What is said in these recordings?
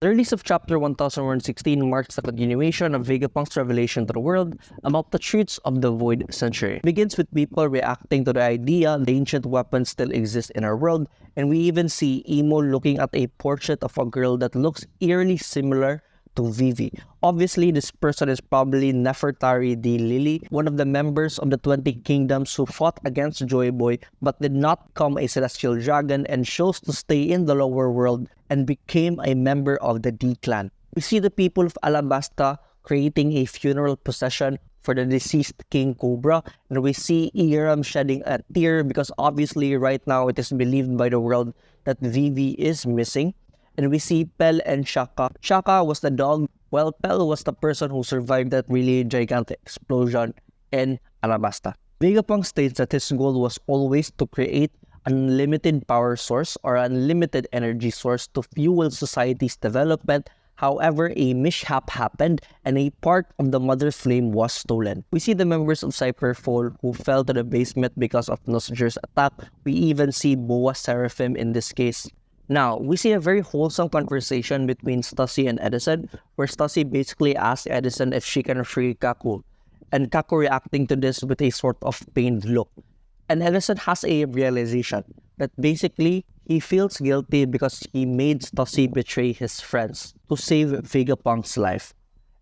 The release of Chapter 1116 marks the continuation of Vegapunk's revelation to the world about the truths of the Void Century. It begins with people reacting to the idea the ancient weapons still exist in our world, and we even see Emo looking at a portrait of a girl that looks eerily similar to Vivi. Obviously, this person is probably Nefertari D. Lily, one of the members of the 20 Kingdoms who fought against Joy Boy but did not become a celestial dragon and chose to stay in the lower world and became a member of the D clan. We see the people of Alabasta creating a funeral procession for the deceased King Cobra, and we see Iram shedding a tear because obviously right now it is believed by the world that Vivi is missing. And we see Pel and Shaka. Shaka was the dog, while Pel was the person who survived that really gigantic explosion in Alabasta. Vegapunk states that his goal was always to create an unlimited power source or unlimited energy source to fuel society's development. However, a mishap happened and a part of the Mother Flame was stolen. We see the members of Cyberfall who fell to the basement because of Nosager's attack. We even see Boa Seraphim in this case. Now, we see a very wholesome conversation between Stussy and Edison, where Stussy basically asks Edison if she can free Kaku, and Kaku reacting to this with a sort of pained look. And Edison has a realization that basically he feels guilty because he made Stussy betray his friends to save Vegapunk's life,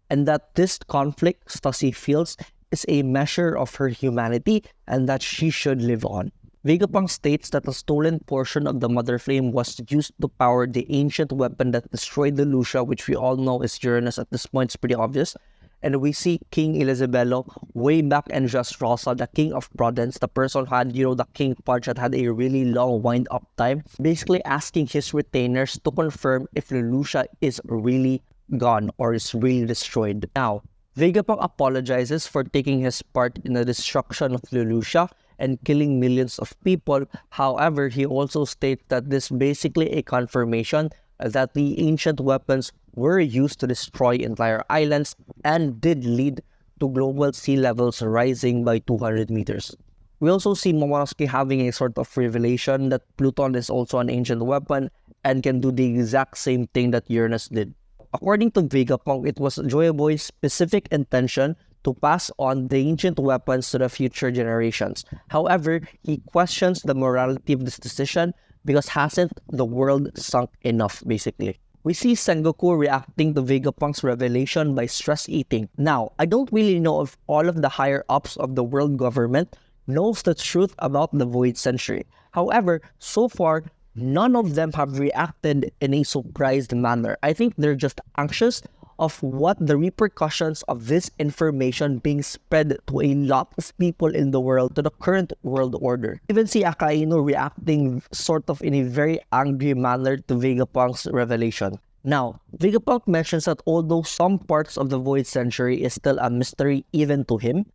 and that this conflict Stussy feels is a measure of her humanity and that she should live on. Vegapunk states that the stolen portion of the Mother Flame was used to power the ancient weapon that destroyed the Lucia, which we all know is Uranus at this point. It's pretty obvious. And we see King Elizabello way back in Dressrosa, the King of Prudence, the person who had, the King Punch that had a really long wind-up time, basically asking his retainers to confirm if the Lucia is really gone or is really destroyed. Now, Vegapunk apologizes for taking his part in the destruction of Leloucha and killing millions of people. However, he also states that this is basically a confirmation that the ancient weapons were used to destroy entire islands and did lead to global sea levels rising by 200 meters. We also see Momonosuke having a sort of revelation that Pluton is also an ancient weapon and can do the exact same thing that Uranus did. According to Vegapunk, it was Joy Boy's specific intention to pass on the ancient weapons to the future generations. However, he questions the morality of this decision because hasn't the world sunk enough, basically. We see Sengoku reacting to Vegapunk's revelation by stress eating. Now, I don't really know if all of the higher-ups of the world government knows the truth about the Void Century. However, so far, none of them have reacted in a surprised manner. I think they're just anxious of what the repercussions of this information being spread to a lot of people in the world, to the current world order. Even see Akainu reacting sort of in a very angry manner to Vegapunk's revelation. Now, Vegapunk mentions that although some parts of the Void Century is still a mystery even to him,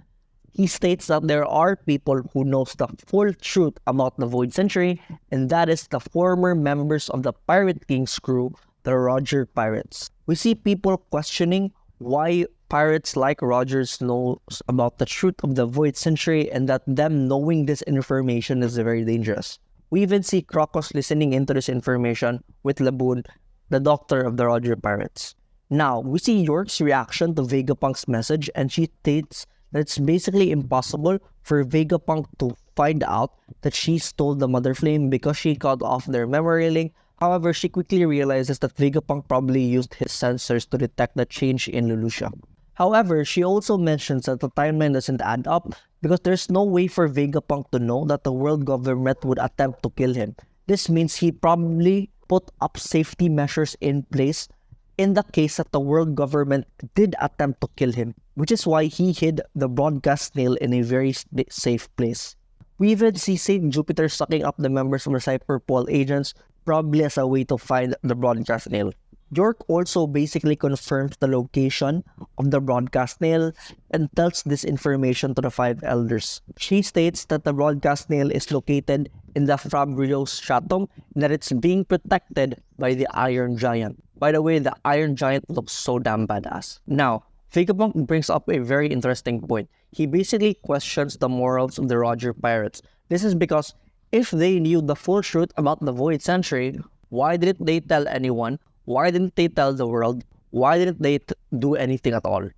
he states that there are people who knows the full truth about the Void Century, and that is the former members of the Pirate King's crew, the Roger Pirates. We see people questioning why pirates like Rogers knows about the truth of the Void Century and that them knowing this information is very dangerous. We even see Crocus listening into this information with Laboon, the doctor of the Roger Pirates. Now, we see York's reaction to Vegapunk's message, and she states that it's basically impossible for Vegapunk to find out that she stole the Mother Flame because she cut off their memory link. However, she quickly realizes that Vegapunk probably used his sensors to detect the change in Leloucha. However, she also mentions that the timeline doesn't add up because there's no way for Vegapunk to know that the world government would attempt to kill him. This means he probably put up safety measures in place in the case that the world government did attempt to kill him, which is why he hid the broadcast snail in a very safe place. We even see Saint Jupiter sucking up the members of the Cyberpol agents, probably as a way to find the broadcast snail. York also basically confirms the location of the broadcast snail and tells this information to the five elders. She states that the broadcast snail is located in the Fabrios Stratum and that it's being protected by the Iron Giant. By the way, the Iron Giant looks so damn badass. Now, Vegapunk brings up a very interesting point. He basically questions the morals of the Roger Pirates. This is because if they knew the full truth about the Void Century, why didn't they tell anyone Why didn't they tell the world? Why didn't they do anything at all?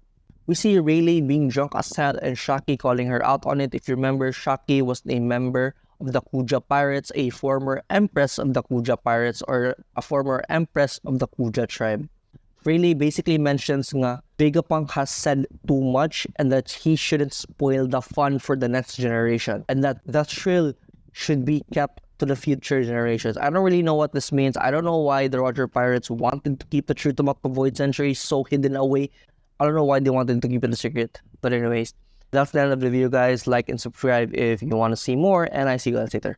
We see Rayleigh being drunk as hell and Shaki calling her out on it. If you remember, Shaki was a member of the Kuja Pirates, a former empress of the Kuja Pirates, or a former empress of the Kuja tribe. Rayleigh basically mentions nga Vegapunk has said too much and that he shouldn't spoil the fun for the next generation, and that the thrill should be kept to the future generations. I don't really know what this means. I don't know why the Roger Pirates wanted to keep the truth about the Void Century so hidden away. I don't know why they wanted to keep it a secret. But anyways, that's the end of the video, guys. Like and subscribe if you want to see more, and I see you guys later.